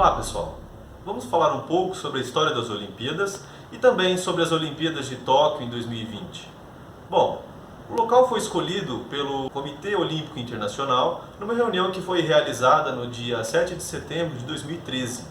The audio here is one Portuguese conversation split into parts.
Olá pessoal, vamos falar um pouco sobre a história das Olimpíadas e também sobre as Olimpíadas de Tóquio em 2020. Bom, o local foi escolhido pelo Comitê Olímpico Internacional numa reunião que foi realizada no dia 7 de setembro de 2013.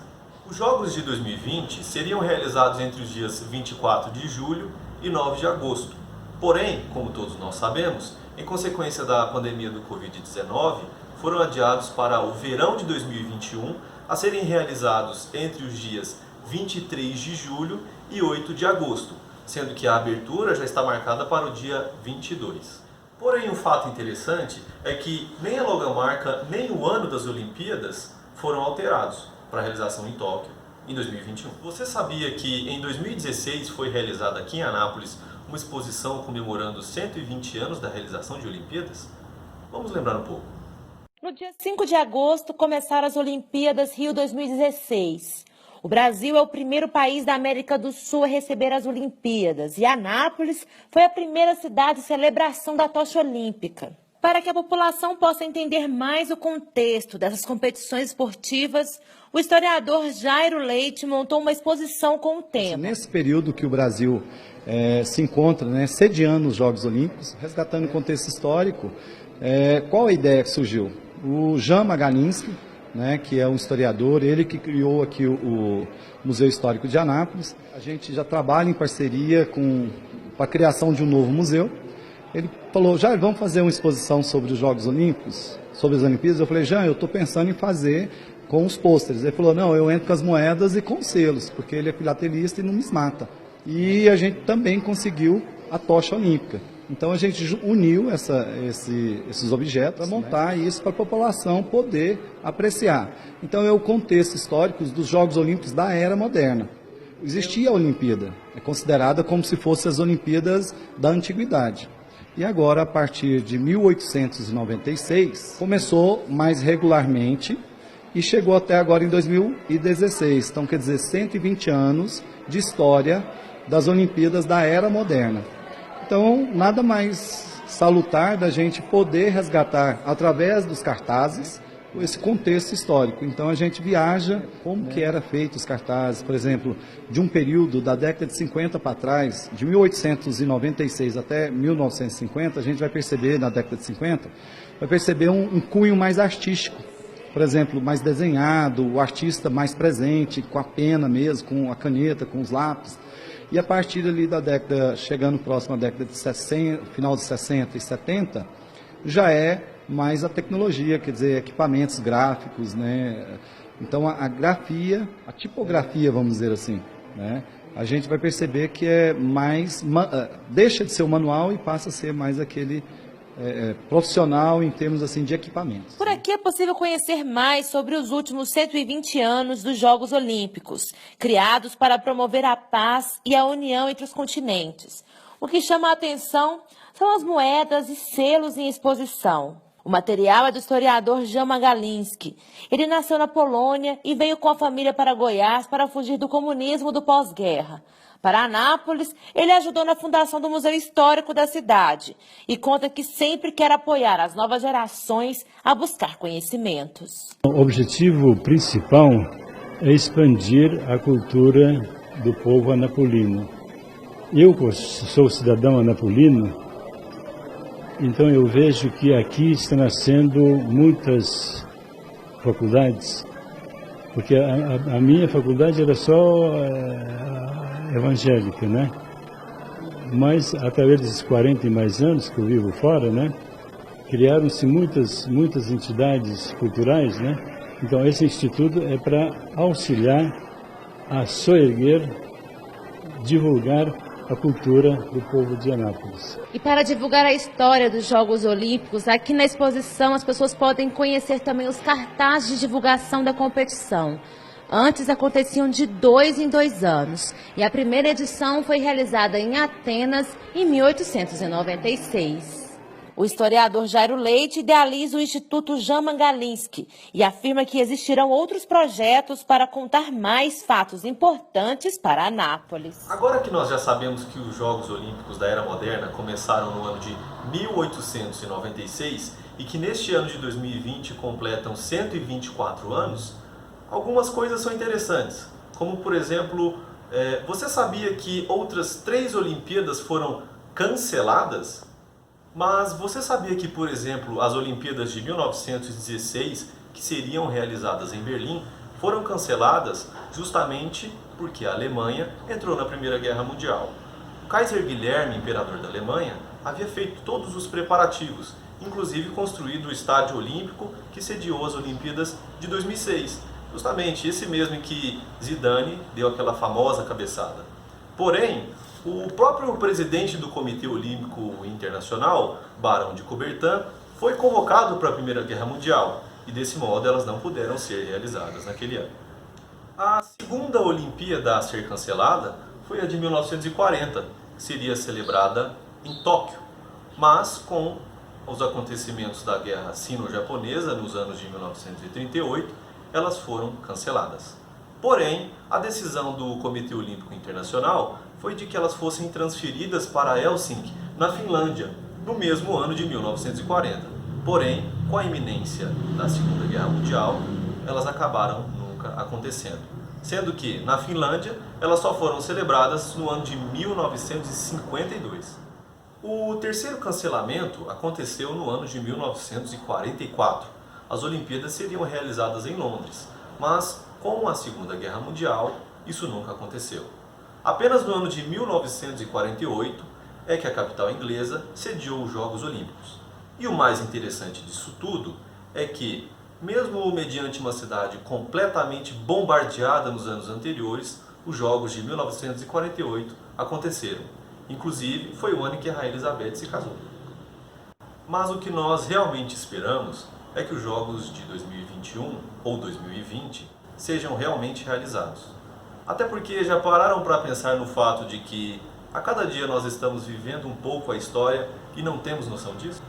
Os Jogos de 2020 seriam realizados entre os dias 24 de julho e 9 de agosto. Porém, como todos nós sabemos, em consequência da pandemia do Covid-19, foram adiados para o verão de 2021 a serem realizados entre os dias 23 de julho e 8 de agosto, sendo que a abertura já está marcada para o dia 22. Porém, um fato interessante é que nem a logomarca nem o ano das Olimpíadas foram alterados para a realização em Tóquio em 2021. Você sabia que em 2016 foi realizada aqui em Anápolis uma exposição comemorando os 120 anos da realização de Olimpíadas? Vamos lembrar um pouco. No dia 5 de agosto começaram as Olimpíadas Rio 2016. O Brasil é o primeiro país da América do Sul a receber as Olimpíadas e Anápolis foi a primeira cidade de celebração da tocha olímpica. Para que a população possa entender mais o contexto dessas competições esportivas, o historiador Jairo Leite montou uma exposição com o tema. Nesse período que o Brasil se encontra, sediando os Jogos Olímpicos, resgatando o contexto histórico, qual a ideia que surgiu? O Jan Magalinsky, que é um historiador, ele que criou aqui o Museu Histórico de Anápolis. A gente já trabalha em parceria com a criação de um novo museu. Ele falou, Jair, vamos fazer uma exposição sobre os Jogos Olímpicos, sobre as Olimpíadas? Eu falei, Jan, eu estou pensando em fazer com os pôsteres. Ele falou, não, eu entro com as moedas e com os selos, porque ele é filatelista e numismata. E a gente também conseguiu a tocha olímpica. Então a gente uniu esses objetos para montar isso para a população poder apreciar. Então é o contexto histórico dos Jogos Olímpicos da era moderna. Existia a Olimpíada, é considerada como se fossem as Olimpíadas da Antiguidade. E agora, a partir de 1896, começou mais regularmente e chegou até agora em 2016. Então, quer dizer, 120 anos de história das Olimpíadas da era moderna. Então, nada mais salutar da gente poder resgatar, através dos cartazes, esse contexto histórico. Então, a gente viaja como que era feito os cartazes, por exemplo, de um período da década de 50 para trás, de 1896 até 1950, a gente vai perceber, na década de 50, vai perceber um cunho mais artístico. Por exemplo, mais desenhado, o artista mais presente, com a pena mesmo, com a caneta, com os lápis. E a partir ali da década, chegando próximo à década de 60, final de 60 e 70, já é mais a tecnologia, quer dizer, equipamentos gráficos, Então a grafia, a tipografia, vamos dizer assim, a gente vai perceber que é mais, deixa de ser o manual e passa a ser mais aquele profissional em termos assim de equipamentos. Por aqui é possível conhecer mais sobre os últimos 120 anos dos Jogos Olímpicos, criados para promover a paz e a união entre os continentes. O que chama a atenção são as moedas e selos em exposição. O material é do historiador Jan Magalinsky. Ele nasceu na Polônia e veio com a família para Goiás para fugir do comunismo do pós-guerra. Para Anápolis, ele ajudou na fundação do Museu Histórico da cidade e conta que sempre quer apoiar as novas gerações a buscar conhecimentos. O objetivo principal é expandir a cultura do povo anapolino. Eu sou cidadão anapolino, então eu vejo que aqui está nascendo muitas faculdades, porque a minha faculdade era só evangélica, Mas através desses 40 e mais anos que eu vivo fora, criaram-se muitas entidades culturais, Então esse instituto é para auxiliar a soerguer, divulgar a cultura do povo de Anápolis. E para divulgar a história dos Jogos Olímpicos, aqui na exposição as pessoas podem conhecer também os cartazes de divulgação da competição. Antes aconteciam de 2 em 2 anos e a primeira edição foi realizada em Atenas em 1896. O historiador Jairo Leite idealiza o Instituto Jan Magalinsky e afirma que existirão outros projetos para contar mais fatos importantes para Anápolis. Agora que nós já sabemos que os Jogos Olímpicos da Era Moderna começaram no ano de 1896 e que neste ano de 2020 completam 124 anos, algumas coisas são interessantes, como por exemplo, você sabia que outras 3 Olimpíadas foram canceladas? Mas você sabia que, por exemplo, as Olimpíadas de 1916, que seriam realizadas em Berlim, foram canceladas justamente porque a Alemanha entrou na Primeira Guerra Mundial. O Kaiser Guilherme, imperador da Alemanha, havia feito todos os preparativos, inclusive construído o Estádio Olímpico que sediou as Olimpíadas de 2006, justamente esse mesmo em que Zidane deu aquela famosa cabeçada. Porém, o próprio presidente do Comitê Olímpico Internacional, Barão de Coubertin, foi convocado para a Primeira Guerra Mundial e desse modo elas não puderam ser realizadas naquele ano. A segunda Olimpíada a ser cancelada foi a de 1940, que seria celebrada em Tóquio, mas com os acontecimentos da Guerra Sino-Japonesa nos anos de 1938, elas foram canceladas. Porém, a decisão do Comitê Olímpico Internacional foi de que elas fossem transferidas para Helsinki, na Finlândia, no mesmo ano de 1940. Porém, com a iminência da Segunda Guerra Mundial, elas acabaram nunca acontecendo. Sendo que, na Finlândia, elas só foram celebradas no ano de 1952. O terceiro cancelamento aconteceu no ano de 1944. As Olimpíadas seriam realizadas em Londres, mas com a Segunda Guerra Mundial, isso nunca aconteceu. Apenas no ano de 1948 é que a capital inglesa sediou os Jogos Olímpicos. E o mais interessante disso tudo é que, mesmo mediante uma cidade completamente bombardeada nos anos anteriores, os Jogos de 1948 aconteceram. Inclusive, foi o ano em que a Rainha Elizabeth se casou. Mas o que nós realmente esperamos é que os Jogos de 2021 ou 2020 sejam realmente realizados. Até porque já pararam para pensar no fato de que a cada dia nós estamos vivendo um pouco a história e não temos noção disso?